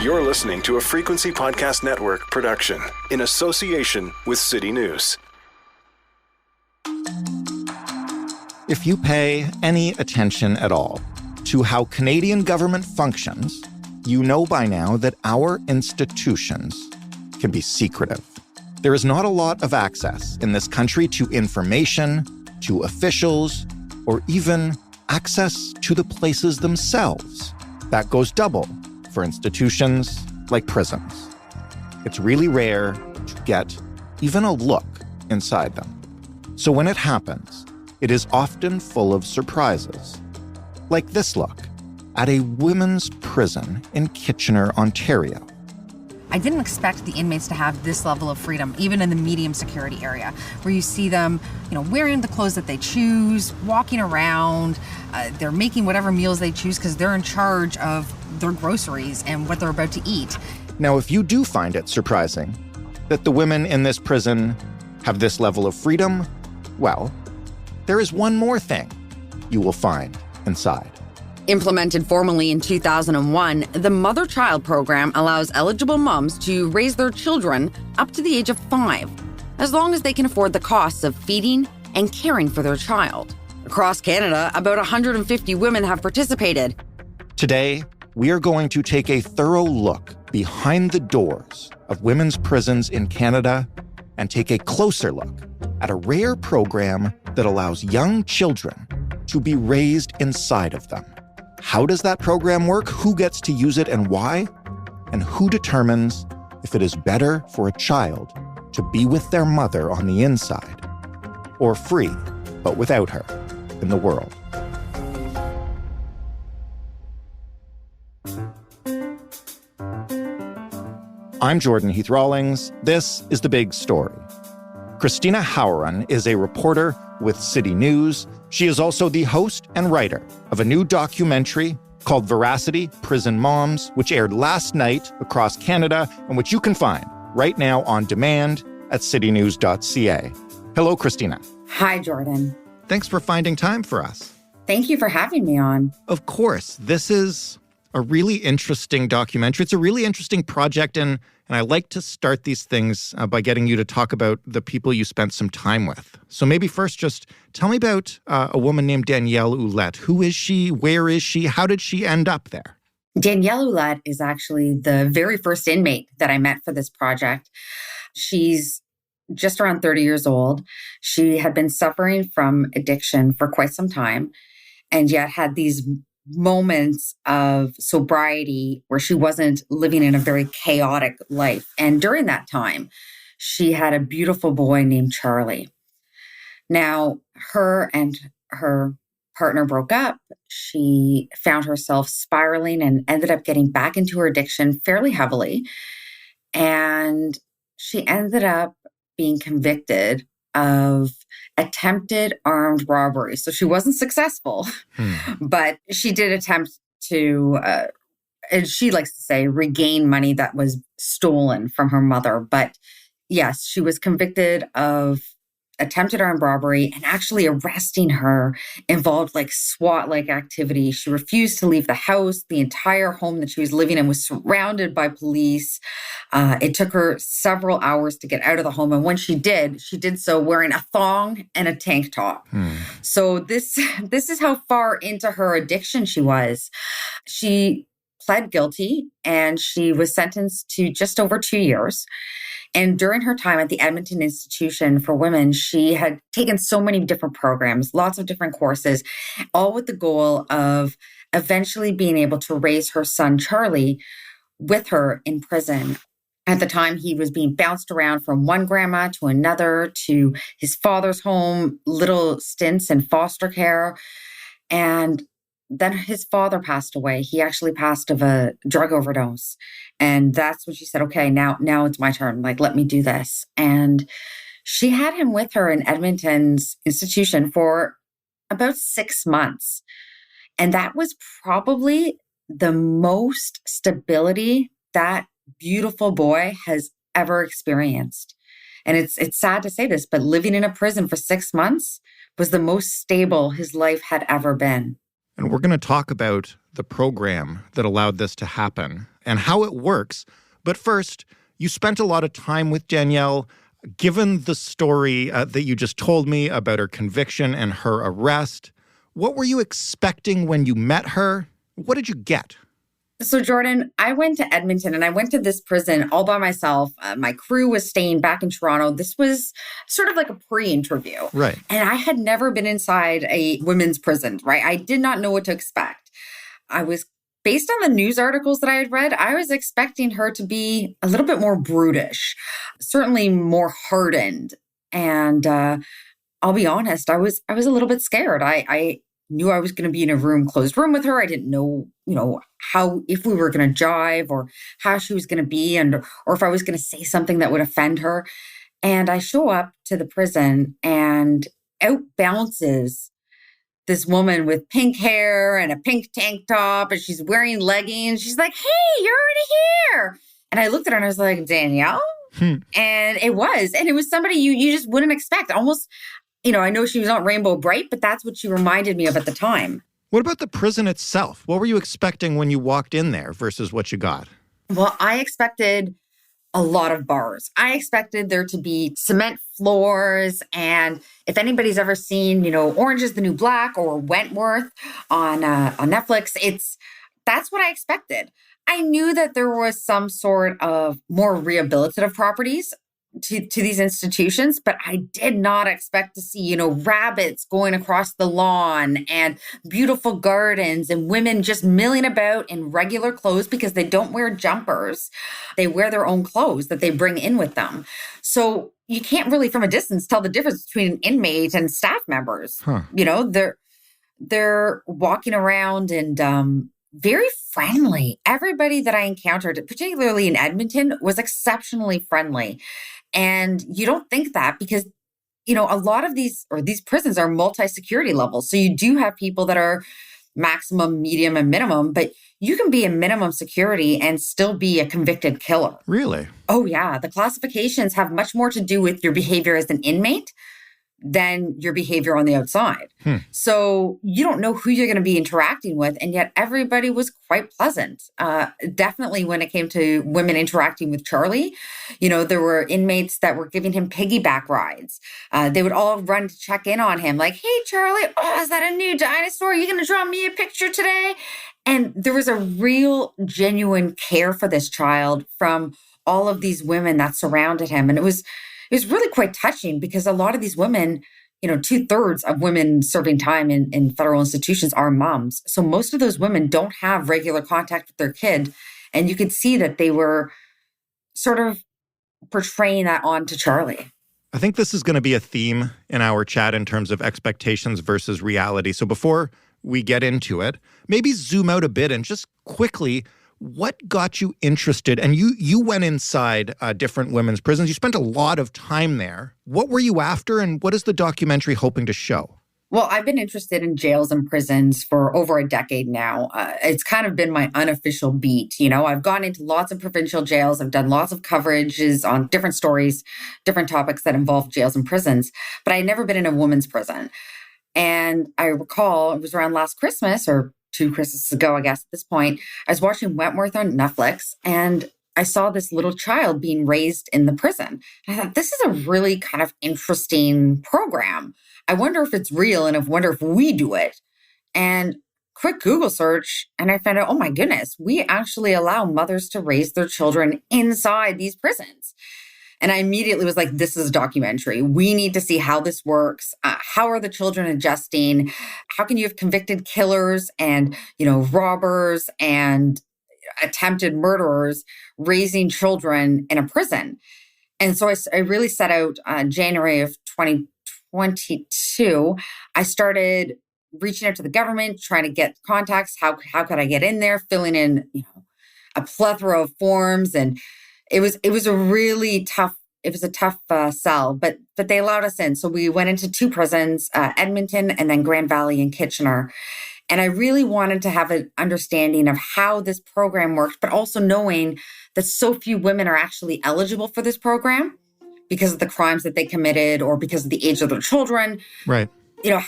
You're listening to a Frequency Podcast Network production in association with City News. If you pay any attention at all to how Canadian government functions, you know by now that our institutions can be secretive. There is not a lot of access in this country to information, to officials, or even access to the places themselves. That goes double for institutions like prisons. It's really rare to get even a look inside them. So when it happens, it is often full of surprises. Like this look at a women's prison in Kitchener, Ontario. I didn't expect the inmates to have this level of freedom, even in the medium security area, where you see them, wearing the clothes that they choose, walking around, they're making whatever meals they choose because they're in charge of their groceries and what they're about to eat. Now, if you do find it surprising that the women in this prison have this level of freedom, well, there is one more thing you will find inside. Implemented formally in 2001, the Mother-Child program allows eligible moms to raise their children up to the age of 5, as long as they can afford the costs of feeding and caring for their child. Across Canada, about 150 women have participated. Today, we are going to take a thorough look behind the doors of women's prisons in Canada and take a closer look at a rare program that allows young children to be raised inside of them. How does that program work? Who gets to use it and why? And who determines if it is better for a child to be with their mother on the inside or free, but without her, in the world? I'm Jordan Heath-Rawlings. This is The Big Story. Christina Howran is a reporter with City News. She is also the host and writer of a new documentary called Veracity: Prison Moms, which aired last night across Canada and which you can find right now on demand at citynews.ca. Hello, Christina. Hi, Jordan. Thanks for finding time for us. Thank you for having me on. Of course, this is a really interesting documentary. It's a really interesting project, and I like to start these things by getting you to talk about the people you spent some time with. So maybe first just tell me about a woman named Danielle Ouellette. Who is she? Where is she? How did she end up there? Danielle Ouellette is actually the very first inmate that I met for this project. She's just around 30 years old. She had been suffering from addiction for quite some time, and yet had these moments of sobriety where she wasn't living in a very chaotic life. And during that time, she had a beautiful boy named Charlie. Now, her and her partner broke up. She found herself spiraling and ended up getting back into her addiction fairly heavily. And she ended up being convicted of attempted armed robbery. So she wasn't successful, but she did attempt to, and she likes to say, regain money that was stolen from her mother. But yes, she was convicted of attempted armed robbery, and actually arresting her involved like SWAT-like activity. She refused to leave the house. The entire home that she was living in was surrounded by police. It took her several hours to get out of the home. And when she did so wearing a thong and a tank top. So this is how far into her addiction she was. She pled guilty and she was sentenced to just over 2 years. And during her time at the Edmonton Institution for Women, she had taken so many different programs, lots of different courses, all with the goal of eventually being able to raise her son, Charlie, with her in prison. At the time, he was being bounced around from one grandma to another, to his father's home, little stints in foster care. And then his father passed away. He actually passed of a drug overdose. And that's when she said, okay, now it's my turn. Like, let me do this. And she had him with her in Edmonton's institution for about 6 months. And that was probably the most stability that beautiful boy has ever experienced. And it's sad to say this, but living in a prison for 6 months was the most stable his life had ever been. And we're going to talk about the program that allowed this to happen. and how it works. But first, you spent a lot of time with Danielle. Given the story that you just told me about her conviction and her arrest, what were you expecting when you met her? What did you get? So, Jordan, I went to Edmonton and I went to this prison all by myself. My crew was staying back in Toronto. This was sort of like a pre-interview. Right. And I had never been inside a women's prison, right? I did not know what to expect. Based on the news articles that I had read, I was expecting her to be a little bit more brutish, certainly more hardened. And I'll be honest, I was a little bit scared. I knew I was going to be in a closed room with her. I didn't know, how, if we were going to jive or how she was going to be or if I was going to say something that would offend her. And I show up to the prison and out bounces this woman with pink hair and a pink tank top, and she's wearing leggings. She's like, "Hey, you're already here." And I looked at her and I was like, "Danielle?" And it was somebody you just wouldn't expect. Almost, I know she was not rainbow bright, but that's what she reminded me of at the time. What about the prison itself? What were you expecting when you walked in there versus what you got? Well, I expected a lot of bars. I expected there to be cement floors. And if anybody's ever seen, Orange is the New Black or Wentworth on Netflix, that's what I expected. I knew that there was some sort of more rehabilitative properties to these institutions, but I did not expect to see, rabbits going across the lawn and beautiful gardens and women just milling about in regular clothes because they don't wear jumpers. They wear their own clothes that they bring in with them. So you can't really from a distance tell the difference between an inmate and staff members. They're walking around and very friendly. Everybody that I encountered, particularly in Edmonton, was exceptionally friendly. And you don't think that because, a lot of these prisons are multi-security levels. So you do have people that are maximum, medium, and minimum, but you can be a minimum security and still be a convicted killer. Really? Oh, yeah. The classifications have much more to do with your behavior as an inmate than your behavior on the outside. So you don't know who you're going to be interacting with. And yet everybody was quite pleasant. Definitely when it came to women interacting with Charlie, there were inmates that were giving him piggyback rides. They would all run to check in on him like, "Hey, Charlie, is that a new dinosaur? Are you going to draw me a picture today?" And there was a real genuine care for this child from all of these women that surrounded him. And it was really quite touching because a lot of these women, 2/3 of women serving time in federal institutions are moms. So most of those women don't have regular contact with their kid. And you could see that they were sort of portraying that onto Charlie. I think this is going to be a theme in our chat in terms of expectations versus reality. So before we get into it, maybe zoom out a bit and just quickly, what got you interested? And you went inside different women's prisons. You spent a lot of time there. What were you after, and what is the documentary hoping to show? Well, I've been interested in jails and prisons for over a decade now. It's kind of been my unofficial beat. I've gone into lots of provincial jails. I've done lots of coverages on different stories, different topics that involve jails and prisons, but I'd never been in a women's prison. And I recall it was around last Christmas or 2 Christmases ago, I guess, at this point, I was watching Wentworth on Netflix and I saw this little child being raised in the prison. And I thought, this is a really kind of interesting program. I wonder if it's real and I wonder if we do it. And quick Google search, and I found out, oh my goodness, we actually allow mothers to raise their children inside these prisons. And I immediately was like, this is a documentary. We need to see how this works. How are the children adjusting? How can you have convicted killers and, robbers and attempted murderers raising children in a prison? And so I really set out January of 2022. I started reaching out to the government, trying to get contacts. How could I get in there? Filling in, a plethora of forms. And it was a really tough, sell, but they allowed us in. So we went into 2 prisons, Edmonton and then Grand Valley and Kitchener. And I really wanted to have an understanding of how this program worked, but also knowing that so few women are actually eligible for this program because of the crimes that they committed or because of the age of their children. Right.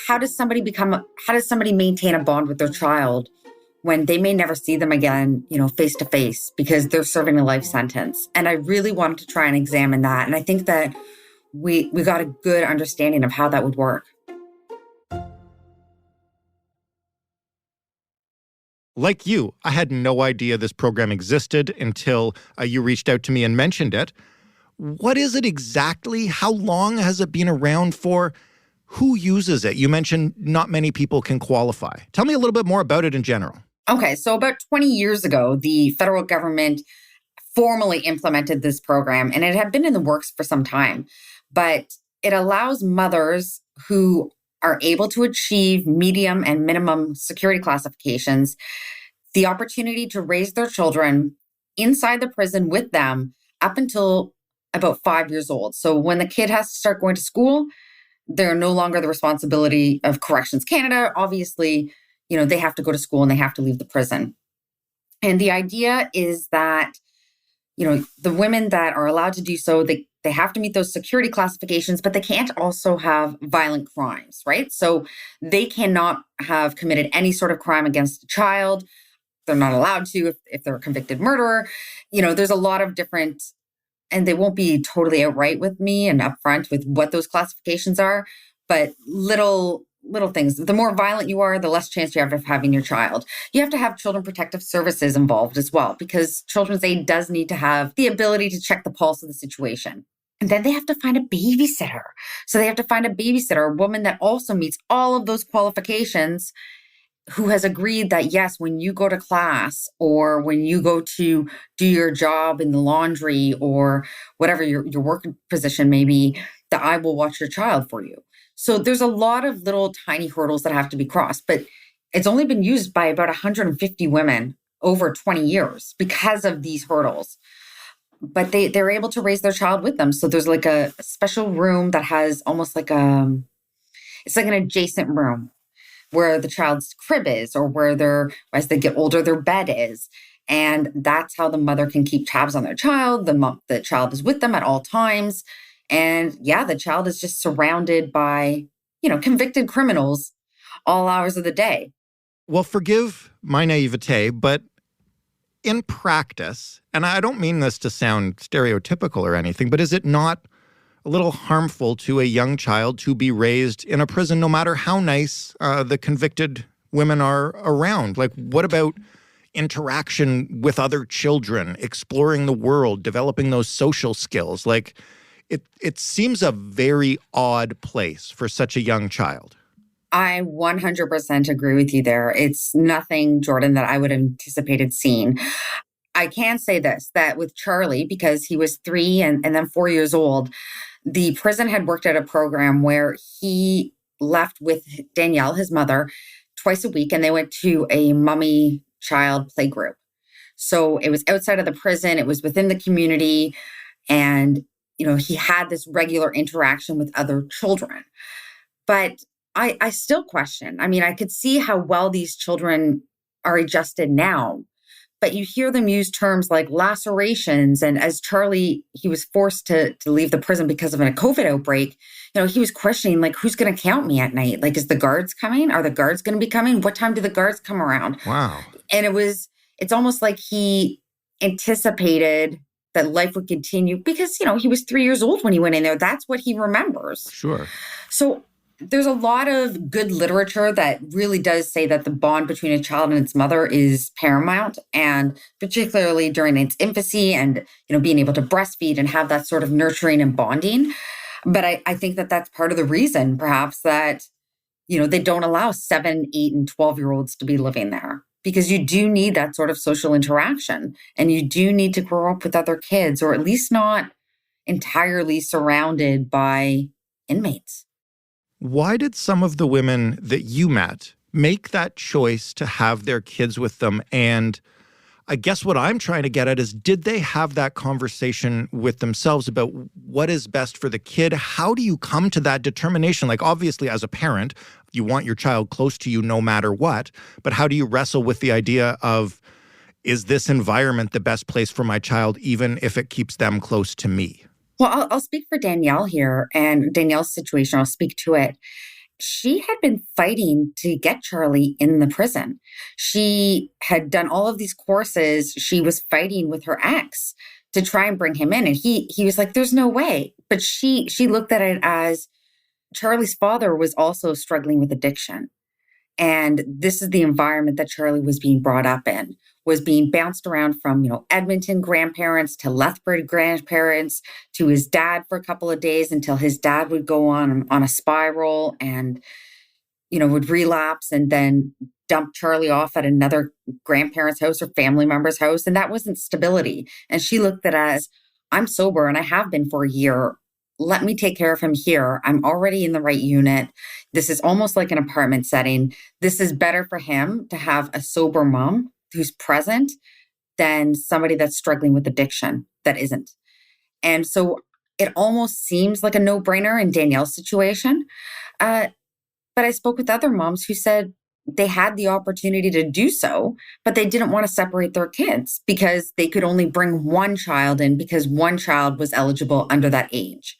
How does somebody maintain a bond with their child when they may never see them again, face to face because they're serving a life sentence. And I really wanted to try and examine that. And I think that we got a good understanding of how that would work. Like you, I had no idea this program existed until you reached out to me and mentioned it. What is it exactly? How long has it been around for? Who uses it? You mentioned not many people can qualify. Tell me a little bit more about it in general. Okay, so about 20 years ago, the federal government formally implemented this program, and it had been in the works for some time. But it allows mothers who are able to achieve medium and minimum security classifications the opportunity to raise their children inside the prison with them up until about 5 years old. So when the kid has to start going to school, they're no longer the responsibility of Corrections Canada. Obviously, they have to go to school and they have to leave the prison. And the idea is that, the women that are allowed to do so, they have to meet those security classifications, but they can't also have violent crimes, right? So they cannot have committed any sort of crime against a child. They're not allowed to if they're a convicted murderer. There's a lot of different, and they won't be totally outright with me and upfront with what those classifications are, but little things. The more violent you are, the less chance you have of having your child. You have to have Children Protective Services involved as well, because Children's Aid does need to have the ability to check the pulse of the situation. And then they have to find a babysitter. So they have to find a babysitter, a woman that also meets all of those qualifications, who has agreed that, yes, when you go to class or when you go to do your job in the laundry or whatever your work position may be, that I will watch your child for you. So there's a lot of little tiny hurdles that have to be crossed, but it's only been used by about 150 women over 20 years because of these hurdles. But they're able to raise their child with them. So there's like a special room that has almost like it's like an adjacent room where the child's crib is, or where as they get older, their bed is. And that's how the mother can keep tabs on their child. The child is with them at all times. And yeah, the child is just surrounded by, convicted criminals all hours of the day. Well, forgive my naivete, but in practice, and I don't mean this to sound stereotypical or anything, but is it not a little harmful to a young child to be raised in a prison, no matter how nice the convicted women are around? Like, what about interaction with other children, exploring the world, developing those social skills? Like, it seems a very odd place for such a young child. I 100% agree with you there. It's nothing, Jordan, that I would have anticipated seeing. I can say this, that with Charlie, because he was 3 and then 4 years old, the prison had worked out a program where he left with Danielle, his mother, twice a week, and they went to a mummy child play group. So it was outside of the prison, it was within the community, and he had this regular interaction with other children. But I still question. I mean, I could see how well these children are adjusted now, but you hear them use terms like lacerations. And as Charlie, he was forced to leave the prison because of a COVID outbreak, he was questioning, like, who's going to count me at night? Like, is the guards coming? Are the guards going to be coming? What time do the guards come around? Wow. And it's almost like he anticipated that life would continue because, he was 3 years old when he went in there. That's what he remembers. Sure. So there's a lot of good literature that really does say that the bond between a child and its mother is paramount, and particularly during its infancy and, being able to breastfeed and have that sort of nurturing and bonding. But I think that that's part of the reason, perhaps, that, they don't allow 7, 8, and 12-year-olds to be living there. Because you do need that sort of social interaction, and you do need to grow up with other kids, or at least not entirely surrounded by inmates. Why did some of the women that you met make that choice to have their kids with them? And I guess what I'm trying to get at is, did they have that conversation with themselves about what is best for the kid? How do you come to that determination? Like, obviously, as a parent, you want your child close to you no matter what, but how do you wrestle with the idea of, is this environment the best place for my child, even if it keeps them close to me? Well, I'll speak for Danielle here, and Danielle's situation, I'll speak to it. she had been fighting to get Charlie in the prison. She had done all of these courses. She was fighting with her ex to try and bring him in. And he was like, there's no way. But she looked at it as Charlie's father was also struggling with addiction. And this is the environment that Charlie was being brought up in, was being bounced around from, Edmonton grandparents to Lethbridge grandparents to his dad for a couple of days until his dad would go on a spiral and, would relapse and then dump Charlie off at another grandparent's house or family member's house. And that wasn't stability. And she looked at it as, I'm sober and I have been for a year. Let me take care of him here. I'm already in the right unit. This is almost like an apartment setting. This is better for him to have a sober mom who's present than somebody that's struggling with addiction that isn't. And so it almost seems like a no-brainer in Danielle's situation. But I spoke with other moms who said they had the opportunity to do so, but they didn't want to separate their kids because they could only bring one child in because one child was eligible under that age.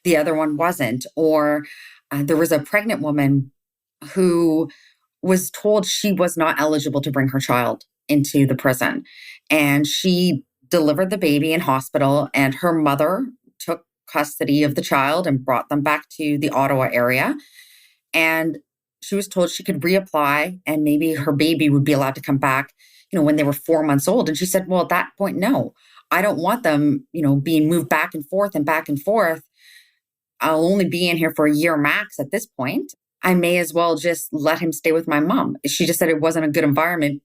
The other one wasn't. Or there was a pregnant woman who was told she was not eligible to bring her child into the prison. And she delivered the baby in hospital, and her mother took custody of the child and brought them back to the Ottawa area. And she was told she could reapply and maybe her baby would be allowed to come back, when they were 4 months old. And she said, well, at that point, no, I don't want them, being moved back and forth and back and forth. I'll only be in here for a year max at this point. I may as well just let him stay with my mom. She just said it wasn't a good environment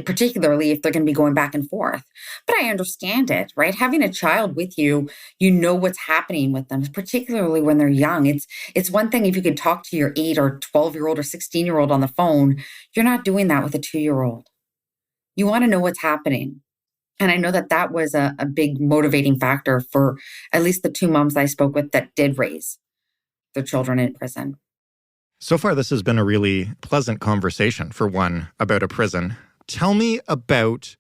particularly if they're going to be going back and forth. But I understand it, right? Having a child with you, what's happening with them, particularly when they're young. It's one thing if you could talk to your 8 or 12-year-old or 16-year-old on the phone. You're not doing that with a 2-year-old. You want to know what's happening. And I know that was a big motivating factor for at least the 2 moms I spoke with that did raise their children in prison. So far, this has been a really pleasant conversation, for one, about a prison. Tell me about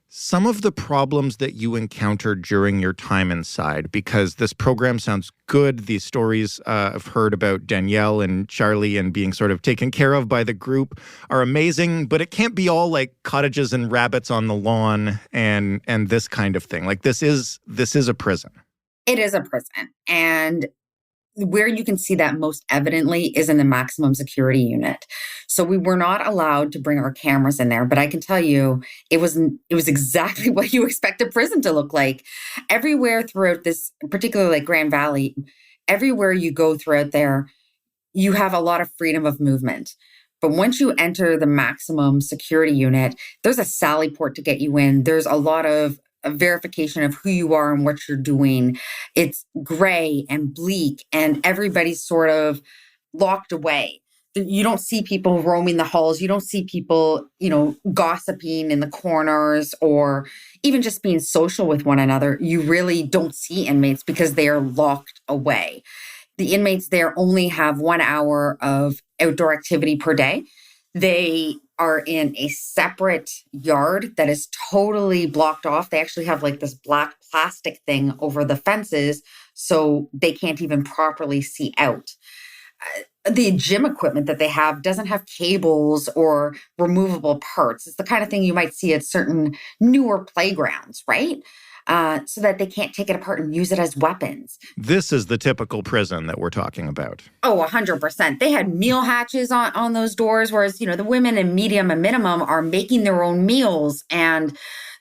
some of the problems that you encountered during your time inside, because this program sounds good. These stories I've heard about Danielle and Charlie and being sort of taken care of by the group are amazing, but it can't be all like cottages and rabbits on the lawn and this kind of thing. Like this is a prison. It is a prison. And where you can see that most evidently is in the maximum security unit. So we were not allowed to bring our cameras in there, but I can tell you it was exactly what you expect a prison to look like. Everywhere throughout this, particularly like Grand Valley, everywhere you go throughout there, you have a lot of freedom of movement. But once you enter the maximum security unit, there's a sally port to get you in. There's a lot of a verification of who you are and what you're doing. It's gray and bleak and everybody's sort of locked away. You don't see people roaming the halls. You don't see people, gossiping in the corners or even just being social with one another. You really don't see inmates because they are locked away. The inmates there only have 1 hour of outdoor activity per day. They are in a separate yard that is totally blocked off. They actually have like this black plastic thing over the fences so they can't even properly see out. The gym equipment that they have doesn't have cables or removable parts. It's the kind of thing you might see at certain newer playgrounds, right? So that they can't take it apart and use it as weapons. This is the typical prison that we're talking about. Oh, 100%. They had meal hatches on those doors, whereas, the women in medium and minimum are making their own meals and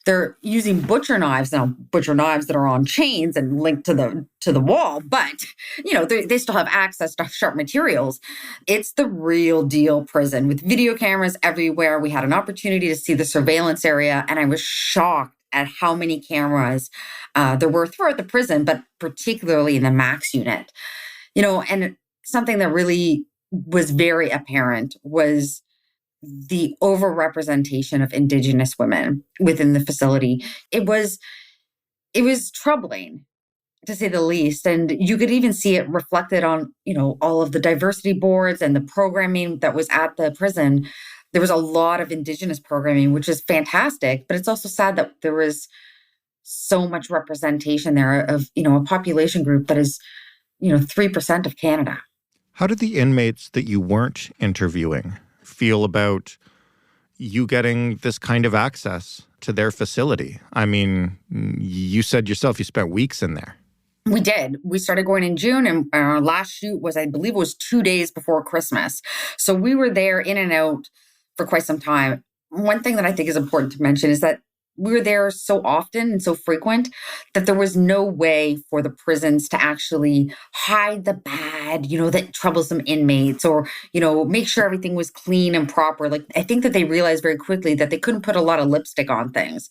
they're using butcher knives. Now, butcher knives that are on chains and linked to the wall, but, they still have access to sharp materials. It's the real deal prison with video cameras everywhere. We had an opportunity to see the surveillance area, and I was shocked at how many cameras there were throughout the prison, but particularly in the max unit. And something that really was very apparent was the overrepresentation of Indigenous women within the facility. It was troubling, to say the least. And you could even see it reflected on, all of the diversity boards and the programming that was at the prison. There was a lot of Indigenous programming, which is fantastic, but it's also sad that there was so much representation there of, a population group that is, 3% of Canada. How did the inmates that you weren't interviewing feel about you getting this kind of access to their facility? I mean, you said yourself you spent weeks in there. We did. We started going in June, and our last shoot was, I believe it was 2 days before Christmas. So we were there in and out for quite some time. One thing that I think is important to mention is that we were there so often and so frequent that there was no way for the prisons to actually hide the bad, the troublesome inmates, or, make sure everything was clean and proper. Like, I think that they realized very quickly that they couldn't put a lot of lipstick on things.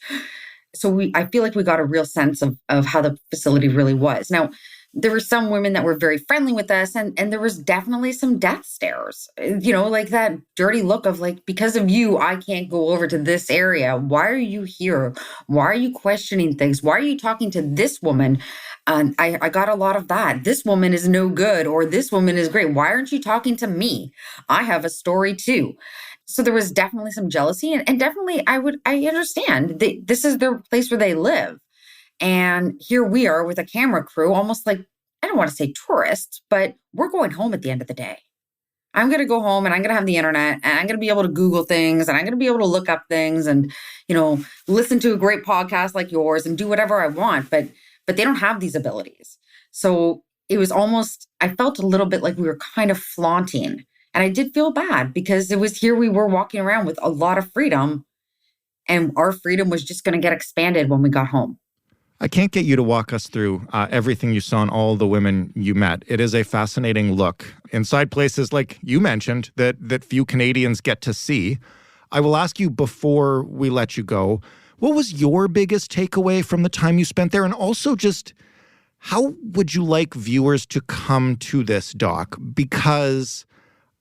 So I feel like we got a real sense of how the facility really was. Now, there were some women that were very friendly with us, and there was definitely some death stares, like that dirty look of like, because of you, I can't go over to this area. Why are you here? Why are you questioning things? Why are you talking to this woman? I got a lot of that. This woman is no good, or this woman is great. Why aren't you talking to me? I have a story too. So there was definitely some jealousy, and definitely I understand this is their place where they live. And here we are with a camera crew, almost like, I don't want to say tourists, but we're going home at the end of the day. I'm going to go home and I'm going to have the internet, and I'm going to be able to Google things, and I'm going to be able to look up things and, listen to a great podcast like yours and do whatever I want. But they don't have these abilities. So it was almost, I felt a little bit like we were kind of flaunting. And I did feel bad because it was here we were walking around with a lot of freedom, and our freedom was just going to get expanded when we got home. I can't get you to walk us through everything you saw and all the women you met. It is a fascinating look inside places like you mentioned that few Canadians get to see. I will ask you before we let you go, what was your biggest takeaway from the time you spent there? And also just how would you like viewers to come to this doc? Because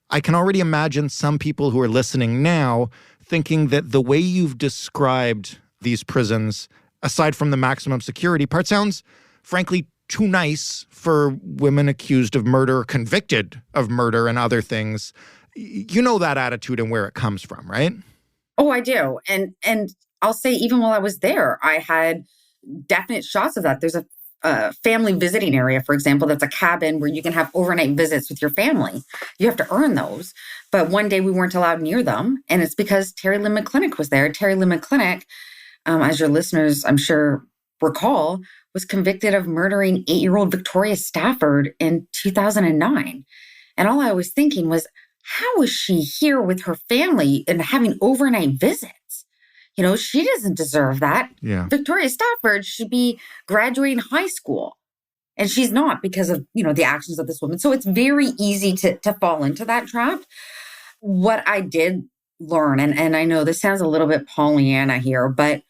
I can already imagine some people who are listening now thinking that the way you've described these prisons, aside from the maximum security part, sounds, frankly, too nice for women accused of murder, convicted of murder and other things. You know that attitude and where it comes from, right? Oh, I do. And I'll say even while I was there, I had definite shots of that. There's a family visiting area, for example, that's a cabin where you can have overnight visits with your family. You have to earn those. But one day we weren't allowed near them. And it's because Terry Lynn McClintock was there. Terry Lynn McClintock, as your listeners, I'm sure, recall, was convicted of murdering 8-year-old Victoria Stafford in 2009. And all I was thinking was, how is she here with her family and having overnight visits? She doesn't deserve that. Yeah. Victoria Stafford should be graduating high school. And she's not because of, the actions of this woman. So it's very easy to fall into that trap. What I did learn, and I know this sounds a little bit Pollyanna here, but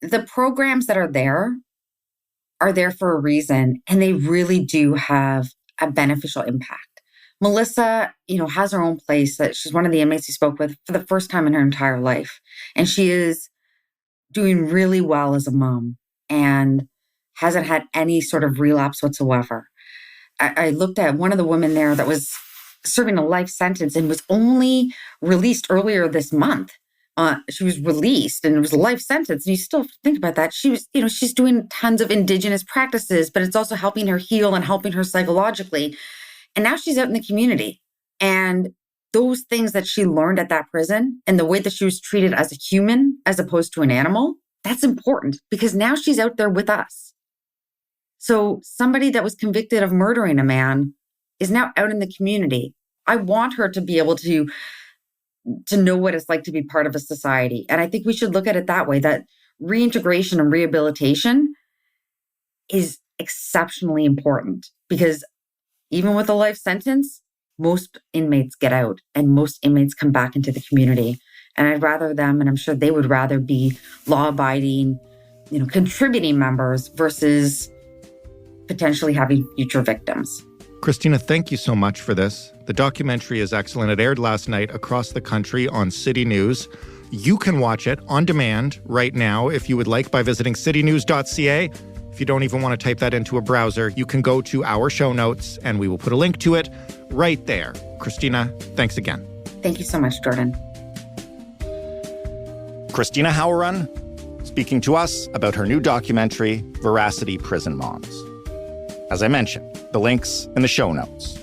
the programs that are there for a reason, and they really do have a beneficial impact. Melissa, has her own place that she's one of the inmates he spoke with for the first time in her entire life. And she is doing really well as a mom and hasn't had any sort of relapse whatsoever. I looked at one of the women there that was serving a life sentence and was only released earlier this month. She was released and it was a life sentence. And you still think about that. She was, she's doing tons of Indigenous practices, but it's also helping her heal and helping her psychologically. And now she's out in the community. And those things that she learned at that prison and the way that she was treated as a human as opposed to an animal, that's important because now she's out there with us. So somebody that was convicted of murdering a man is now out in the community. I want her to be able to know what it's like to be part of a society. And I think we should look at it that way, that reintegration and rehabilitation is exceptionally important because even with a life sentence, most inmates get out and most inmates come back into the community. And I'd rather them, and I'm sure they would rather be law-abiding, contributing members versus potentially having future victims. Christina, thank you so much for this. The documentary is excellent. It aired last night across the country on City News. You can watch it on demand right now if you would like by visiting citynews.ca. If you don't even want to type that into a browser, you can go to our show notes and we will put a link to it right there. Christina, thanks again. Thank you so much, Jordan. Christina Howrun speaking to us about her new documentary, Veracity Prison Moms. As I mentioned, the links in the show notes.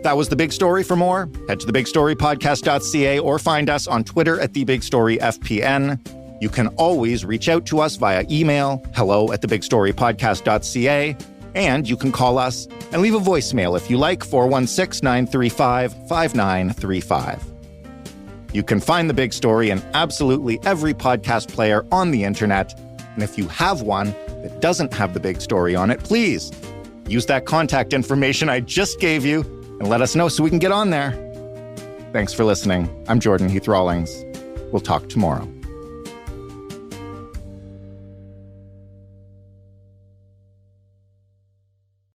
That was The Big Story. For more, head to thebigstorypodcast.ca or find us on Twitter at TheBigStoryFPN. You can always reach out to us via email, hello@thebigstorypodcast.ca, and you can call us and leave a voicemail if you like, 416-935-5935. You can find The Big Story in absolutely every podcast player on the internet, and if you have one that doesn't have The Big Story on it, please use that contact information I just gave you and let us know so we can get on there. Thanks for listening. I'm Jordan Heath Rawlings. We'll talk tomorrow.